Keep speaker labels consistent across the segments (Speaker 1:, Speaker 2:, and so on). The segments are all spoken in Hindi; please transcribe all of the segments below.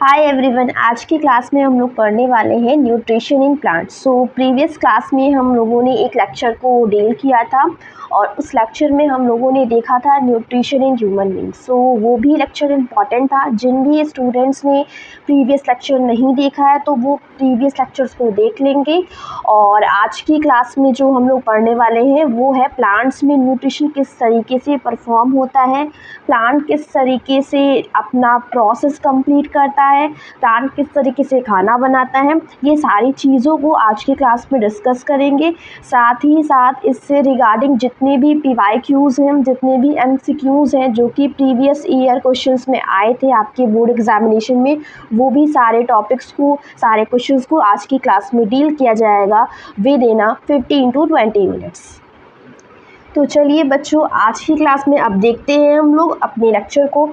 Speaker 1: हाय एवरीवन, आज की क्लास में हम लोग पढ़ने वाले हैं nutrition in plants. Previous class में हम लोगों ने एक लेक्चर को डील किया था और उस लेक्चर में हम लोगों ने देखा था न्यूट्रिशन इन ह्यूमन बींग्स। वो भी लेक्चर इम्पॉर्टेंट था। जिन भी स्टूडेंट्स ने प्रीवियस लेक्चर नहीं देखा है तो वो प्रीवियस लेक्चर्स को देख लेंगे। और आज की क्लास में जो हम लोग पढ़ने वाले हैं वो है प्लांट्स में न्यूट्रिशन किस तरीके से परफॉर्म होता है, प्लांट किस तरीके से अपना प्रोसेस कंप्लीट करता है, प्लांट किस तरीके से खाना बनाता है। ये सारी चीज़ों को आज की क्लास में डिस्कस करेंगे। साथ ही साथ इससे रिगार्डिंग जितने भी PYQs हैं, जितने भी MCQs हैं जो कि प्रीवियस ईयर क्वेश्चंस में आए थे आपके बोर्ड एग्जामिनेशन में, वो भी सारे टॉपिक्स को, सारे क्वेश्चंस को आज की क्लास में डील किया जाएगा विद इन 15 to 20 मिनट्स। तो चलिए बच्चों, आज की क्लास में अब देखते हैं हम लोग अपने लेक्चर को।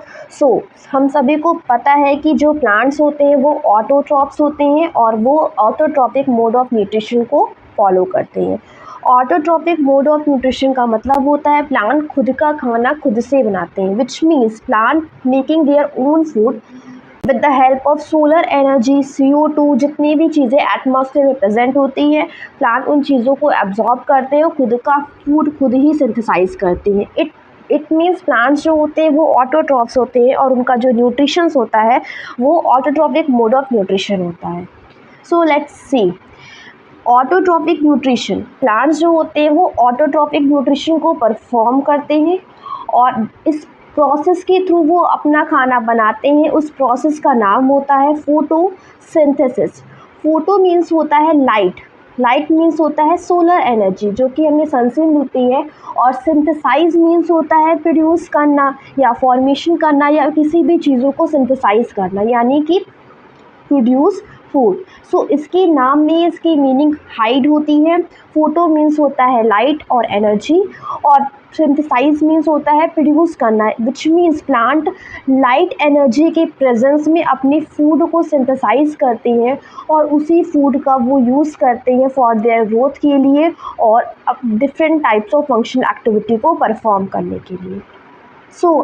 Speaker 1: हम सभी को पता है कि जो प्लांट्स होते हैं वो ऑटोट्रॉप्स होते हैं और वो ऑटोट्रॉपिक मोड ऑफ न्यूट्रिशन को फॉलो करते हैं। ऑटोट्रॉपिक मोड ऑफ न्यूट्रिशन का मतलब होता है प्लांट खुद का खाना खुद से बनाते हैं, which means plant making their own food with the help of solar energy, CO2, जितनी भी चीज़ें एटमॉस्फेयर में प्रेजेंट होती हैं, प्लांट उन चीज़ों को एब्जॉर्ब करते हैं और खुद का फूड खुद ही सिंथेसाइज करते हैं। इट मीन्स प्लांट्स जो होते हैं वो ऑटोट्रॉप्स होते हैं और उनका जो न्यूट्रिशंस होता है वो ऑटोट्रॉपिक मोड ऑफ न्यूट्रिशन होता है। So let's see autotrophic nutrition. Plants जो होते हैं वो ऑटोट्रॉपिक न्यूट्रिशन को परफॉर्म करते हैं और इस प्रोसेस के थ्रू वो अपना खाना बनाते हैं। उस प्रोसेस का नाम होता है फोटोसिंथेसिस। फोटो मीन्स होता है लाइट, लाइट मीन्स होता है सोलर एनर्जी जो कि हमें सन से मिलती है, और सिंथेसाइज मीन्स होता है प्रोड्यूस करना या फॉर्मेशन करना या किसी भी चीज़ों को सिंथेसाइज करना, यानी कि प्रोड्यूस फूड। इसके नाम में इसकी मीनिंग हाइड होती है। फोटो मीन्स होता है लाइट और एनर्जी, और सिंथेसाइज मीन्स होता है प्रोड्यूस करना, which means plant light energy के प्रेजेंस में अपने फूड को सिंथेसाइज करते हैं और उसी फूड का वो यूज़ करते हैं फॉर देयर ग्रोथ के लिए और different types of functional activity को परफॉर्म करने के लिए।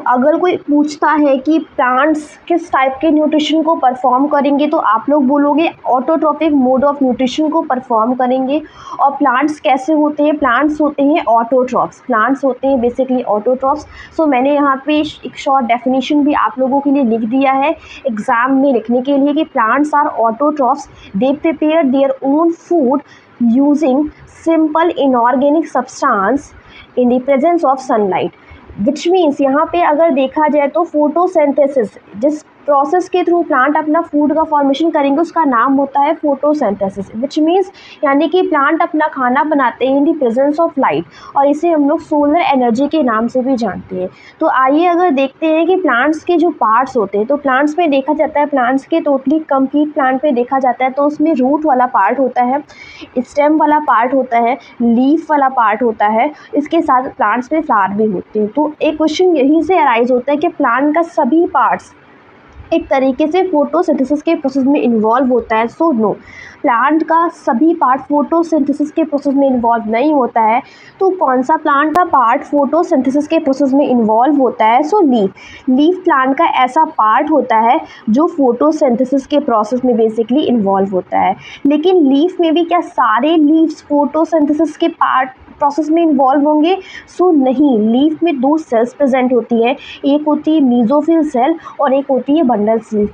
Speaker 1: अगर कोई पूछता है कि प्लांट्स किस टाइप के न्यूट्रिशन को परफॉर्म करेंगे तो आप लोग बोलोगे ऑटोट्रॉपिक मोड ऑफ न्यूट्रिशन को परफॉर्म करेंगे। और प्लांट्स कैसे होते हैं? प्लांट्स होते हैं ऑटोट्रॉप्स। प्लांट्स होते हैं बेसिकली ऑटोट्रॉप्स। मैंने यहाँ पे एक शॉर्ट डेफिनेशन भी आप लोगों के लिए लिख दिया है एग्जाम में लिखने के लिए कि plants are autotrophs, they prepare their own food using simple inorganic substance in the presence of sunlight, which means यहाँ पे अगर देखा जाए तो फोटोसिंथेसिस, जिस प्रोसेस के थ्रू प्लांट अपना फूड का फॉर्मेशन करेंगे उसका नाम होता है फोटोसिंथेसिस, विच मीन्स यानी कि प्लांट अपना खाना बनाते हैं इन द प्रेजेंस ऑफ लाइट, और इसे हम लोग सोलर एनर्जी के नाम से भी जानते हैं। तो आइए अगर देखते हैं कि प्लांट्स के जो पार्ट्स होते हैं, तो प्लांट्स में देखा जाता है, प्लांट्स के टोटली कंप्लीट प्लांट पे देखा जाता है तो उसमें रूट वाला पार्ट होता है, स्टेम वाला पार्ट होता है, लीफ वाला पार्ट होता है, इसके साथ प्लांट्स में फ्लावर भी होते हैं। तो एक क्वेश्चन यहीं से अराइज होता है कि प्लांट का सभी पार्ट्स एक तरीके से फोटोसिंथेसिस के प्रोसेस में इन्वॉल्व होता है? नो, प्लांट का सभी पार्ट फोटोसिंथेसिस के प्रोसेस में इन्वॉल्व नहीं होता है। तो कौन सा प्लांट का पार्ट फोटोसिंथेसिस के प्रोसेस में इन्वॉल्व होता है? लीफ प्लांट का ऐसा पार्ट होता है जो फोटोसिंथेसिस के प्रोसेस में बेसिकली इन्वॉल्व होता है। लेकिन लीफ में भी क्या सारे लीव्स फोटोसिंथेसिस के पार्ट प्रोसेस में इन्वॉल्व होंगे? नहीं, लीफ में दो सेल्स प्रेजेंट होती है, एक होती है मीजोफिल सेल और एक होती है बंडल सेल।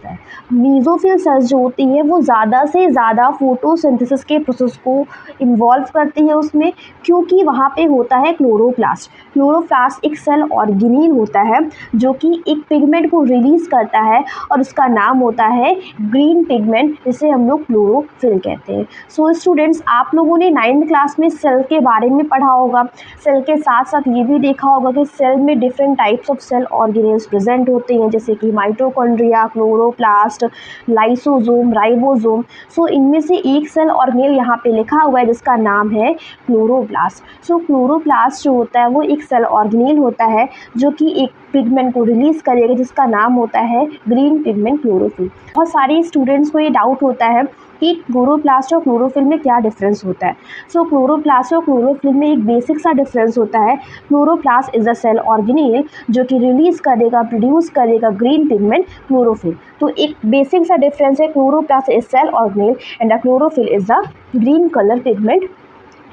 Speaker 1: मीजोफिल सेल्स जो होती है वो ज़्यादा से ज़्यादा फोटोसिंथेसिस के प्रोसेस को इन्वॉल्व करती है उसमें, क्योंकि वहाँ पे होता है क्लोरोप्लास्ट। क्लोरोप्लास्ट एक सेल ऑर्गेनील होता है जो कि एक पिगमेंट को रिलीज करता है और उसका नाम होता है ग्रीन पिगमेंट, जिसे हम लोग क्लोरोफिल कहते हैं। स्टूडेंट्स, आप लोगों ने 9th क्लास में सेल के बारे में पढ़ा होगा। सेल के साथ साथ ये भी देखा होगा कि सेल में different types of cell organelles present होते हैं, जैसे कि माइटोकॉन्ड्रिया, क्लोरोप्लास्ट, लाइसोसोम, राइबोसोम। इनमें से एक सेल ऑर्गेनेल यहाँ पे लिखा हुआ है जिसका नाम है क्लोरोप्लास्ट। क्लोरोप्लास्ट जो होता है वो एक सेल ऑर्गेनेल होता है जो कि एक पिगमेंट को रिलीज करेगा जिसका नाम होता है ग्रीन पिगमेंट क्लोरोफिल। बहुत सारे स्टूडेंट्स को ये डाउट होता है कि क्लोरोप्लास्ट और क्लोरोफिल में क्या डिफरेंस होता है। क्लोरोप्लास्ट और क्लोरोफिल में एक बेसिक सा डिफरेंस होता है। Chloroplast is a cell organelle जो कि रिलीज करेगा, प्रोड्यूस करेगा ग्रीन पिगमेंट क्लोरोफिल। तो एक बेसिक सा डिफरेंस है, chloroplast is cell organelle and a chlorophyll is a green colour pigment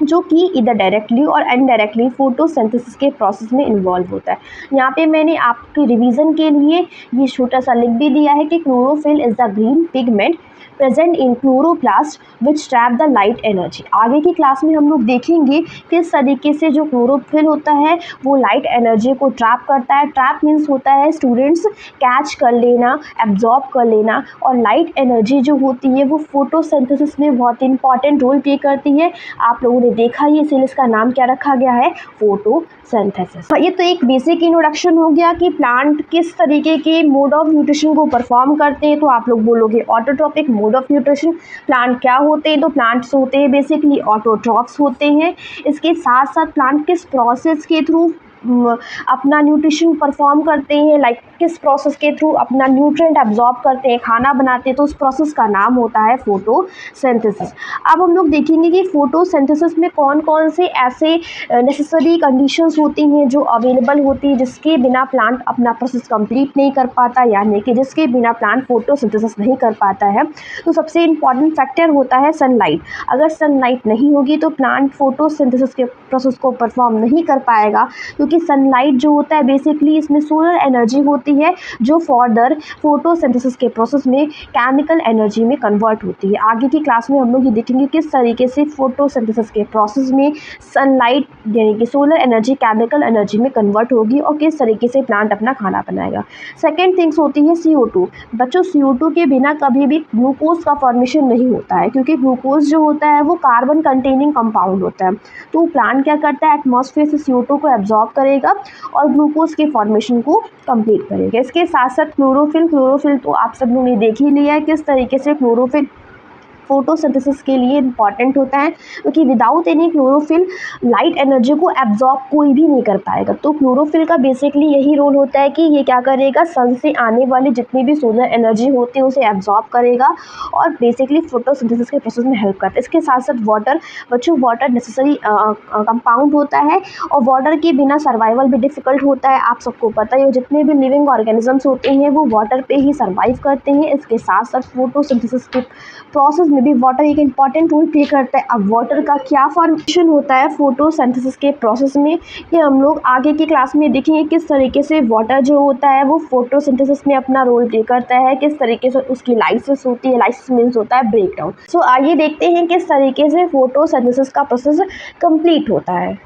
Speaker 1: जो कि इधर डायरेक्टली और इनडायरेक्टली फोटोसिंथेसिस के प्रोसेस में इन्वॉल्व होता है। यहाँ पे मैंने आपके रिवीजन के लिए ये छोटा सा लिख भी दिया है कि chlorophyll is the green pigment present in chloroplast which trap the light energy. आगे की क्लास में हम लोग देखेंगे किस तरीके से जो क्लोरोफिल होता है वो लाइट एनर्जी को ट्रैप करता है। ट्रैप मीन्स होता है स्टूडेंट्स कैच कर लेना, एब्जॉर्ब कर लेना, और लाइट एनर्जी जो होती है वो फोटोसिंथेसिस में बहुत इंपॉर्टेंट रोल प्ले करती है। आप लोगों ने देखा ही, इसीलिए इसका नाम क्या रखा गया है, फोटोसिंथेसिस। ये तो एक बेसिक इंट्रोडक्शन हो गया कि प्लांट किस तरीके के मोड ऑफ न्यूट्रिशन को परफॉर्म करते हैं। तो आप लोग बोलोगे autotrophic mode of nutrition, plant क्या होते हैं? तो प्लांट्स होते हैं बेसिकली ऑटोट्रॉफ्स होते हैं। इसके साथ साथ प्लांट किस प्रोसेस के थ्रू अपना न्यूट्रिशन परफॉर्म करते हैं, लाइक किस प्रोसेस के थ्रू अपना न्यूट्रिएंट एब्जॉर्ब करते हैं, खाना बनाते हैं, तो उस प्रोसेस का नाम होता है फोटोसिंथेसिस। अब हम लोग देखेंगे कि फोटोसिंथेसिस में कौन कौन से ऐसे नेसेसरी कंडीशंस होती हैं जो अवेलेबल होती है जिसके बिना प्लांट अपना प्रोसेस कंप्लीट नहीं कर पाता, यानी कि जिसके बिना प्लांट फोटोसिंथेसिस नहीं कर पाता है। तो सबसे इम्पॉर्टेंट फैक्टर होता है सनलाइट। अगर सनलाइट नहीं होगी तो प्लांट फोटोसिंथेसिस के प्रोसेस को परफॉर्म नहीं कर पाएगा, क्योंकि सनलाइट जो होता है बेसिकली इसमें सोलर एनर्जी होती है जो फर्दर फोटोसिंथेसिस के प्रोसेस में केमिकल एनर्जी में कन्वर्ट होती है। आगे की क्लास में हम लोग ये देखेंगे किस तरीके से फोटोसिंथेसिस के प्रोसेस में सनलाइट यानी कि सोलर एनर्जी केमिकल एनर्जी में कन्वर्ट होगी और किस तरीके से प्लांट अपना खाना बनाएगा। सेकेंड थिंग्स होती है CO2। बच्चों, CO2 के बिना कभी भी ग्लूकोज का फॉर्मेशन नहीं होता है, क्योंकि ग्लूकोज जो होता है वो कार्बन कंटेनिंग कंपाउंड होता है। तो प्लांट क्या करता है, एटमॉस्फेयर से CO2 को एब्जॉर्ब करेगा और ग्लूकोज के फॉर्मेशन को कंप्लीट करेगा। इसके साथ साथ क्लोरोफिल तो आप सब लोगों ने देख ही लिया है किस तरीके से क्लोरोफिल फोटोसिंथेसिस के लिए इंपॉर्टेंट होता है, क्योंकि without any chlorophyll light energy को एब्जॉर्ब कोई भी नहीं कर पाएगा। तो क्लोरोफिल का बेसिकली यही रोल होता है कि ये क्या करेगा, सन से आने वाली जितनी भी सोलर एनर्जी होती है उसे एब्जॉर्ब करेगा और बेसिकली फोटोसिंथेसिस के प्रोसेस में हेल्प करता है। इसके साथ साथ वाटर, बच्चों वाटर नेसेसरी कंपाउंड होता है और वाटर के बिना सर्वाइवल भी डिफ़िकल्ट होता है। आप सबको पता ही है, जितने भी लिविंग ऑर्गेनिजम्स होते हैं वो वाटर पे ही सर्वाइव करते हैं। इसके साथ साथ फोटोसिंथेसिस के प्रोसेस में भी वाटर एक इंपॉर्टेंट रोल प्ले करता है। अब वाटर का क्या फॉर्मेशन होता है फोटोसिंथेसिस के प्रोसेस में, ये हम लोग आगे की क्लास में देखेंगे किस तरीके से वाटर जो होता है वो फोटोसिंथेसिस में अपना रोल प्ले करता है, किस तरीके से उसकी लाइसिस होती है। लाइसिस मीन्स होता है ब्रेकडाउन। सो आइए देखते हैं किस तरीके से फोटोसिंथेसिस का प्रोसेस कंप्लीट होता है।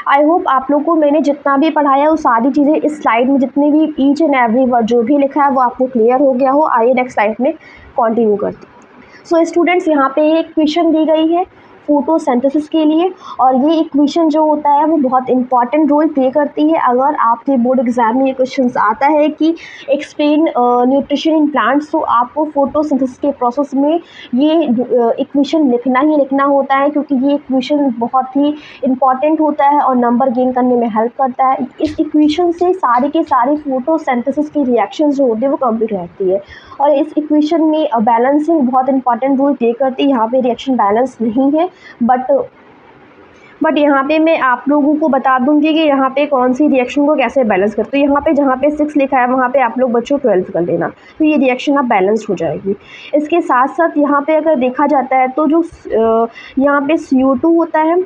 Speaker 1: आई होप आप लोग को मैंने जितना भी पढ़ाया वो सारी चीज़ें इस स्लाइड में जितनी भी ईच एंड एवरी वर्ड जो भी लिखा है वो आपको क्लियर हो गया हो। आइए नेक्स्ट स्लाइड में कंटिन्यू करते हैं। सो स्टूडेंट्स, यहाँ पे एक इक्वेशन दी गई है फोटोसिंथेसिस के लिए, और ये इक्वेशन जो होता है वो बहुत इंपॉर्टेंट रोल प्ले करती है। अगर आपके बोर्ड एग्जाम में ये क्वेश्चन आता है कि एक्सप्लेन न्यूट्रिशन इन प्लांट्स, तो आपको फोटोसिंथेसिस के प्रोसेस में ये इक्वेशन लिखना ही लिखना होता है, क्योंकि ये इक्वेशन बहुत ही इंपॉर्टेंट होता है और नंबर गेन करने में हेल्प करता है। इस इक्वेशन से सारे के सारे फोटोसिंथेसिस की रिएक्शन जो होती है वो कंप्लीट रहती है, और इस इक्वेशन में बैलेंसिंग बहुत इंपॉर्टेंट रोल प्ले करती है। यहाँ पे रिएक्शन बैलेंस नहीं है, बट यहाँ पे मैं आप लोगों को बता दूंगी कि यहाँ पे कौन सी रिएक्शन को कैसे बैलेंस करते हैं। यहाँ पे जहाँ पे 6 लिखा है वहाँ पे आप लोग बच्चों 12 कर देना, तो ये रिएक्शन अब बैलेंस हो जाएगी। इसके साथ साथ यहाँ पे अगर देखा जाता है तो जो यहाँ पे CO2 होता है,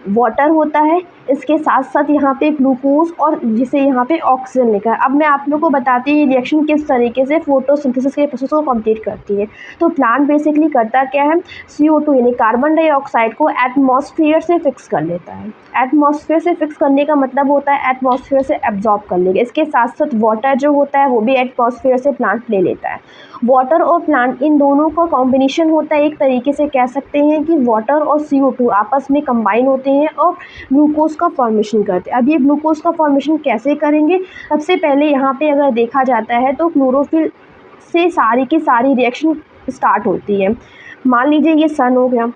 Speaker 1: वाटर होता है, इसके साथ साथ यहाँ पे ग्लूकोज और जिसे यहाँ पे ऑक्सीजन लिखा है। अब मैं आप लोगों को बताती हूँ ये रिएक्शन किस तरीके से फोटोसिंथेसिस के प्रोसेस को कंप्लीट करती है। तो प्लांट बेसिकली करता क्या है, CO2 यानी कार्बन डाइऑक्साइड को एटमॉस्फेयर से फिक्स कर लेता है। एटमॉस्फेयर से फिक्स करने का मतलब होता है एटमॉस्फेयर से एब्जॉर्ब कर लेगा। इसके साथ साथ वाटर जो होता है वो भी एटमॉस्फेयर से प्लांट ले लेता है। वाटर और प्लांट इन दोनों का कॉम्बिनेशन होता है, एक तरीके से कह सकते हैं कि वाटर और CO2 आपस में कंबाइन होते हैं और ग्लूकोज का फॉर्मेशन करते हैं। अब ये ग्लूकोज का फॉर्मेशन कैसे करेंगे, सबसे पहले यहाँ पे अगर देखा जाता है तो क्लोरोफिल से सारी की सारी रिएक्शन स्टार्ट होती है। मान लीजिए ये सन हो गया,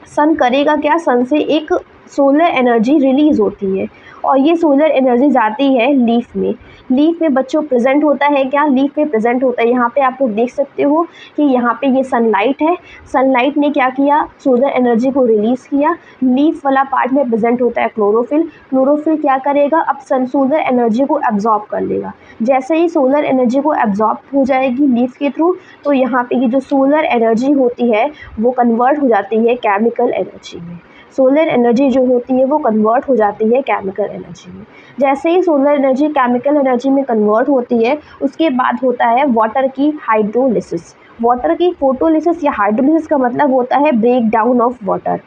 Speaker 1: सन करेगा क्या, सन से एक सोलर एनर्जी रिलीज़ होती है और ये सोलर एनर्जी जाती है लीफ में। लीफ में बच्चों प्रेजेंट होता है क्या? लीफ में प्रेजेंट होता है। यहाँ पे आप लोग देख सकते हो कि यहाँ पे ये सनलाइट है, सनलाइट ने क्या किया, सोलर एनर्जी को रिलीज़ किया। लीफ वाला पार्ट में प्रेजेंट होता है क्लोरोफिल। क्लोरोफिल क्या करेगा, अब सोलर एनर्जी को एब्जॉर्ब कर लेगा। जैसे ही सोलर एनर्जी को एब्जॉर्ब हो जाएगी लीफ के थ्रू, तो यहाँ पे ये जो सोलर एनर्जी होती है वो कन्वर्ट हो जाती है केमिकल एनर्जी में। सोलर एनर्जी जो होती है वो कन्वर्ट हो जाती है केमिकल एनर्जी में। जैसे ही सोलर एनर्जी केमिकल एनर्जी में कन्वर्ट होती है, उसके बाद होता है वाटर की हाइड्रोलिसिस। वाटर की फोटोलिसिस या हाइड्रोलिसिस का मतलब होता है ब्रेक डाउन ऑफ वाटर।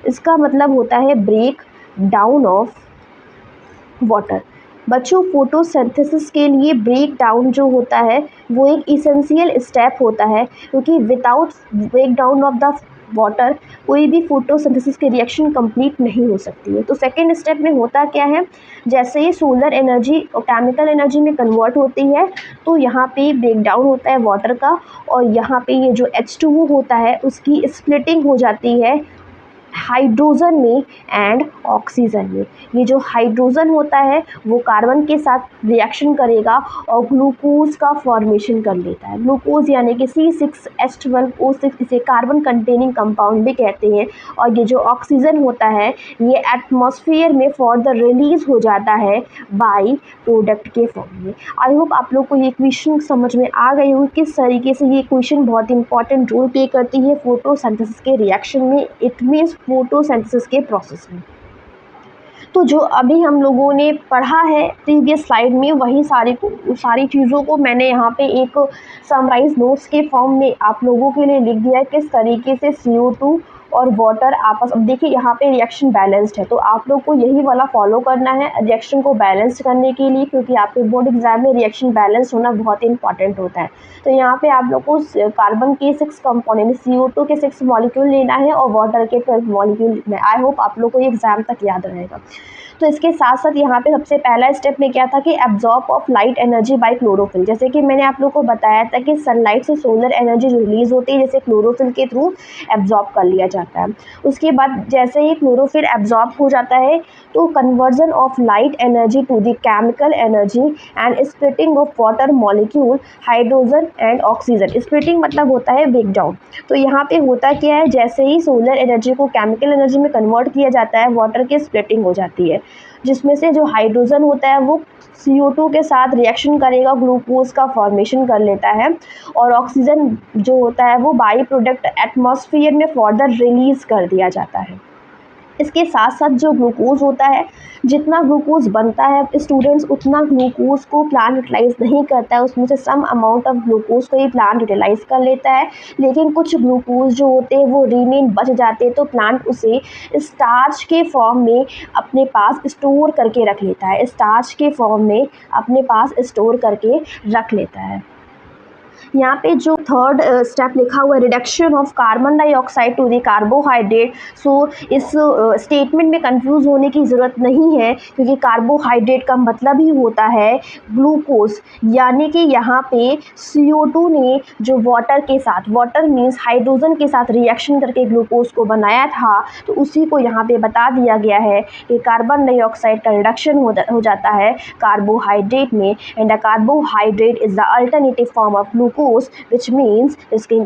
Speaker 1: इसका मतलब होता है ब्रेक डाउन ऑफ वाटर। बच्चों, फोटोसिंथेसिस के लिए ब्रेक डाउन जो होता है वो एक इसेंशियल स्टेप होता है, क्योंकि without break down of the water कोई भी फोटोसिंथेसिस की रिएक्शन कंप्लीट नहीं हो सकती है। तो सेकेंड स्टेप में होता क्या है, जैसे ही सोलर एनर्जी केमिकल एनर्जी में कन्वर्ट होती है तो यहाँ पे ब्रेक डाउन होता है वाटर का, और यहाँ पे ये जो H2O होता है उसकी स्प्लिटिंग हो जाती है हाइड्रोजन में एंड ऑक्सीजन में। ये जो हाइड्रोजन होता है वो कार्बन के साथ रिएक्शन करेगा और ग्लूकोज का फॉर्मेशन कर लेता है। ग्लूकोज यानी कि C6H12O6, इसे कार्बन कंटेनिंग कंपाउंड भी कहते हैं। और ये जो ऑक्सीजन होता है ये एटमॉस्फेयर में फर्दर रिलीज हो जाता है बाई प्रोडक्ट के फॉर्म में। आई होप आप लोग को ये इक्वेशन समझ में आ गई होगी किस तरीके से ये इक्वेशन बहुत इंपॉर्टेंट रोल प्ले करती है फोटोसिंथेसिस के रिएक्शन में, इट मीन्स फोटोसिंथेसिस के प्रोसेस में। तो जो अभी हम लोगों ने पढ़ा है प्रीवियस स्लाइड में, वही सारी चीज़ों को मैंने यहाँ पे एक समराइज नोट्स के फॉर्म में आप लोगों के लिए लिख दिया है किस तरीके से CO2 और वाटर आपस। अब देखिए यहाँ पे रिएक्शन बैलेंस्ड है, तो आप लोग को यही वाला फॉलो करना है रिएक्शन को बैलेंस करने के लिए, क्योंकि आपके बोर्ड एग्जाम में रिएक्शन बैलेंस होना बहुत इंपॉर्टेंट होता है। तो यहाँ पे आप लोग को कार्बन के 6 कंपोनेंट, CO2 के 6 मॉलिक्यूल लेना है और वाटर के 12 मॉलिक्यूल लेना है। आई होप आप लोग को ये एग्जाम तक याद रहेगा। तो इसके साथ साथ यहाँ पे सबसे पहला स्टेप में क्या था कि absorb of light energy by chlorophyll. जैसे कि मैंने आप लोग को बताया था कि सनलाइट से सोलर एनर्जी रिलीज होती है, जैसे क्लोरोफिल के थ्रू एब्जॉर्ब कर लिया जाता है। उसके बाद जैसे ही क्लोरोफिल एब्जॉर्ब हो जाता है तो conversion of light energy to the chemical energy and splitting of water molecule hydrogen and oxygen. Splitting मतलब होता है ब्रेक डाउन। तो यहाँ पे होता क्या है, जैसे ही सोलर एनर्जी को केमिकल एनर्जी में कन्वर्ट किया जाता है, वाटर की स्प्लिटिंग हो जाती है, जिसमें से जो हाइड्रोजन होता है वो CO2 के साथ रिएक्शन करेगा, ग्लूकोज का फॉर्मेशन कर लेता है, और ऑक्सीजन जो होता है वो बाई प्रोडक्ट एटमॉस्फेयर में फर्दर रिलीज कर दिया जाता है। इसके साथ साथ जो ग्लूकोज होता है, जितना ग्लूकोज बनता है स्टूडेंट्स उतना ग्लूकोज को प्लांट यूटिलाइज नहीं करता है, उसमें से सम अमाउंट ऑफ ग्लूकोज को ही प्लांट यूटिलाइज कर लेता है, लेकिन कुछ ग्लूकोज जो होते हैं वो रिमेन बच जाते हैं, तो प्लांट उसे स्टार्च के फॉर्म में अपने पास स्टोर करके रख लेता है। स्टार्च के फॉर्म में अपने पास स्टोर करके रख लेता है। यहाँ पे जो थर्ड स्टेप लिखा हुआ है reduction of carbon dioxide to the carbohydrate. So इस स्टेटमेंट में कंफ्यूज होने की ज़रूरत नहीं है, क्योंकि कार्बोहाइड्रेट का मतलब ही होता है ग्लूकोज, यानी कि यहाँ पे CO2 ने जो वाटर के साथ, वाटर मीन्स हाइड्रोजन के साथ रिएक्शन करके ग्लूकोज को बनाया था, तो उसी को यहाँ पे बता दिया गया है कि कार्बन डाइऑक्साइड का रिडक्शन हो जाता है कार्बोहाइड्रेट में, and the carbohydrate is the alternative form of glucose, which means इसके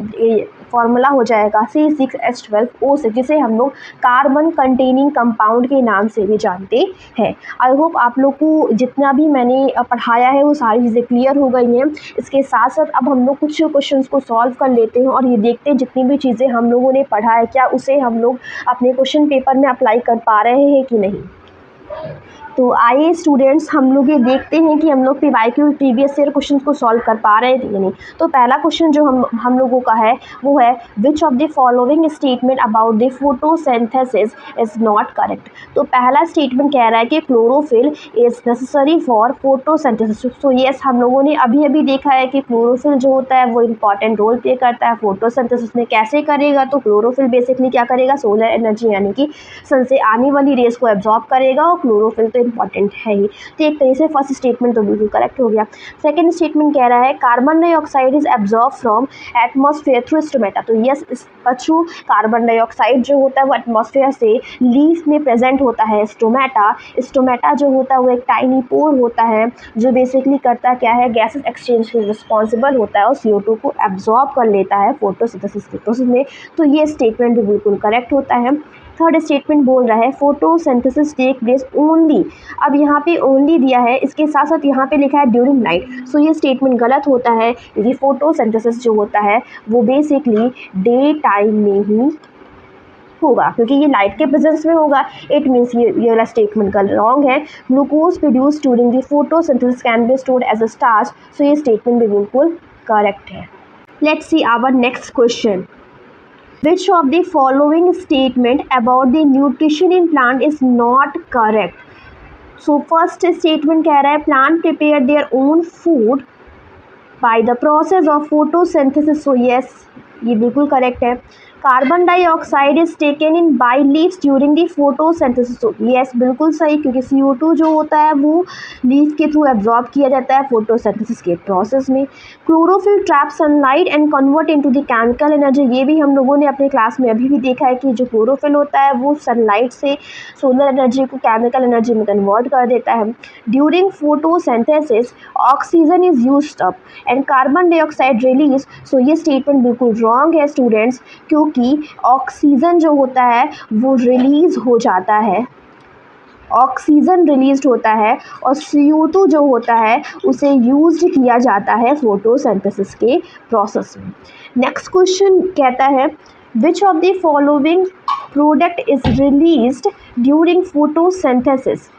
Speaker 1: फॉर्मूला हो जाएगा C6H12O6, जिसे हम लोग कार्बन कंटेनिंग कंपाउंड के नाम से भी जानते हैं। आई होप आप लोग को जितना भी मैंने पढ़ाया है वो सारी चीज़ें क्लियर हो गई हैं। इसके साथ साथ अब हम लोग कुछ क्वेश्चंस को सॉल्व कर लेते हैं और ये देखते हैं जितनी भी चीज़ें हम लोगों ने पढ़ा है क्या उसे हम लोग अपने क्वेश्चन पेपर में अप्लाई कर पा रहे हैं कि नहीं। तो आइए स्टूडेंट्स हम लोग ये देखते हैं कि हम लोग PYQ प्रीवियस ईयर क्वेश्चन को सॉल्व कर पा रहे थे या नहीं। तो पहला क्वेश्चन जो हम लोगों का है वो है which of the following statement about the photosynthesis is not correct. तो पहला स्टेटमेंट कह रहा है कि chlorophyll is necessary for photosynthesis. तो यस, हम लोगों ने अभी देखा है कि क्लोरोफिल जो होता है वो इंपॉर्टेंट रोल प्ले करता है फोटोसिंथेसिस में। कैसे करेगा, तो क्लोरोफिल बेसिकली क्या करेगा, सोलर एनर्जी यानी कि सन से आने वाली रेस को एब्जॉर्ब करेगा, और क्लोरोफिल तो इंपॉर्टेंट है ही। तो एक तरह से फर्स्ट स्टेटमेंट तो बिल्कुल करेक्ट हो गया। सेकेंड स्टेटमेंट कह रहा है carbon dioxide is absorb from atmosphere through stomata. तो यस, इस बच्चों कार्बन डाइऑक्साइड जो होता है वो एटमॉस्फेयर से लीफ में प्रेजेंट होता है स्टोमेटा। स्टोमेटा जो होता है वो एक टाइनी पोर होता है जो बेसिकली करता क्या है, गैसेस एक्सचेंज के रिस्पॉन्सिबल होता है और CO2 को एब्जॉर्ब कर लेता है फोटोसिंथेसिस के प्रोसेस में। तो ये स्टेटमेंट भी बिल्कुल करेक्ट होता है। थर्ड स्टेटमेंट बोल रहा है फोटोसिंथेसिस टेक प्लेस ओनली। अब यहाँ पे ओनली दिया है, इसके साथ साथ यहाँ पे लिखा है ड्यूरिंग नाइट। सो ये स्टेटमेंट गलत होता है क्योंकि फोटोसिंथेसिस जो होता है वो बेसिकली डे टाइम में ही होगा क्योंकि ये लाइट के प्रेजेंस में होगा। इट मीन्स ये वाला स्टेटमेंट का रॉन्ग है। Glucose produce during the photosynthesis can be stored as a starch. So ये स्टेटमेंट भी बिल्कुल करेक्ट है। Let's see our next question. Which of the following statement about the nutrition in plant is not correct? So first statement कह रहा है plant prepare their own food by the process of photosynthesis. So yes, ये बिल्कुल करेक्ट है। Carbon dioxide is taken in by leaves during the photosynthesis. तो यस, बिल्कुल सही क्योंकि CO2 जो होता है वो लीफ के थ्रू एब्जॉर्ब किया जाता है फोटोसिंथेसिस के प्रोसेस में। Chlorophyll trap sunlight and convert into the chemical energy. ये भी हम लोगों ने अपने क्लास में अभी भी देखा है कि जो क्लोरोफिल होता है वो सनलाइट से सोलर एनर्जी को केमिकल एनर्जी में कन्वर्ट कर देता है। During photosynthesis oxygen is used up and carbon dioxide release. So ये स्टेटमेंट बिल्कुल रॉन्ग है स्टूडेंट्स, क्योंकि ऑक्सीजन जो होता है वो रिलीज हो जाता है, ऑक्सीजन रिलीज होता है और CO2 जो होता है उसे यूज्ड किया जाता है फोटोसिंथेसिस के प्रोसेस में। नेक्स्ट क्वेश्चन कहता है which of the following product is released during photosynthesis.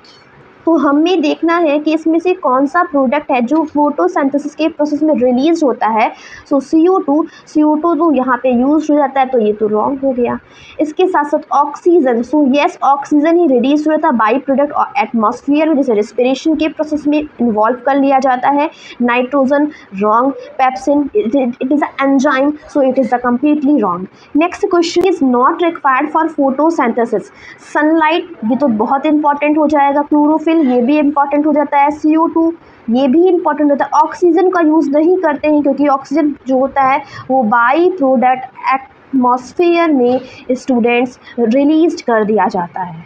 Speaker 1: तो हमें देखना है कि इसमें से कौन सा प्रोडक्ट है जो फोटोसिंथेसिस के प्रोसेस में रिलीज होता है। सो CO2 तो यहाँ पे यूज हो जाता है तो ये तो रॉन्ग हो गया। इसके साथ साथ ऑक्सीजन, सो यस ऑक्सीजन ही रिलीज हो जाता है बाई प्रोडक्ट एटमॉस्फेयर में, जैसे रेस्पिरेशन के प्रोसेस में इन्वॉल्व कर लिया जाता है। Nitrogen wrong, pepsin it is a enzyme, so it is a completely wrong. Next question is not required for photosynthesis. Sunlight ये तो बहुत इंपॉर्टेंट हो जाएगा। क्लोरोफिल ये भी इंपॉर्टेंट हो जाता है। CO2 ये भी इंपॉर्टेंट होता है। ऑक्सीजन का यूज़ नहीं करते हैं क्योंकि ऑक्सीजन जो होता है वो बाई प्रोडक्ट एटमॉस्फेयर में स्टूडेंट्स रिलीज कर दिया जाता है।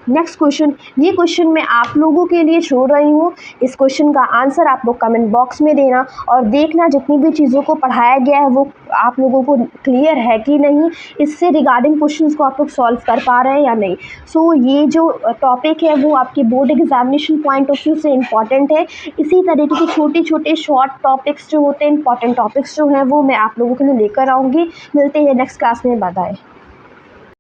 Speaker 1: नेक्स्ट क्वेश्चन, ये क्वेश्चन मैं आप लोगों के लिए छोड़ रही हूँ। इस क्वेश्चन का आंसर आप लोग कमेंट बॉक्स में देना और देखना जितनी भी चीज़ों को पढ़ाया गया है वो आप लोगों को क्लियर है कि नहीं, इससे रिगार्डिंग क्वेश्चंस को आप लोग सॉल्व कर पा रहे हैं या नहीं। सो ये जो टॉपिक है वो आपके board examination point of view से इम्पॉर्टेंट है। इसी तरीके के छोटे छोटे शॉर्ट टॉपिक्स जो होते हैं, इंपॉर्टेंट टॉपिक्स जो हैं वो मैं आप लोगों के लिए लेकर आऊँगी। मिलते हैं नेक्स्ट क्लास में, बाय बाय।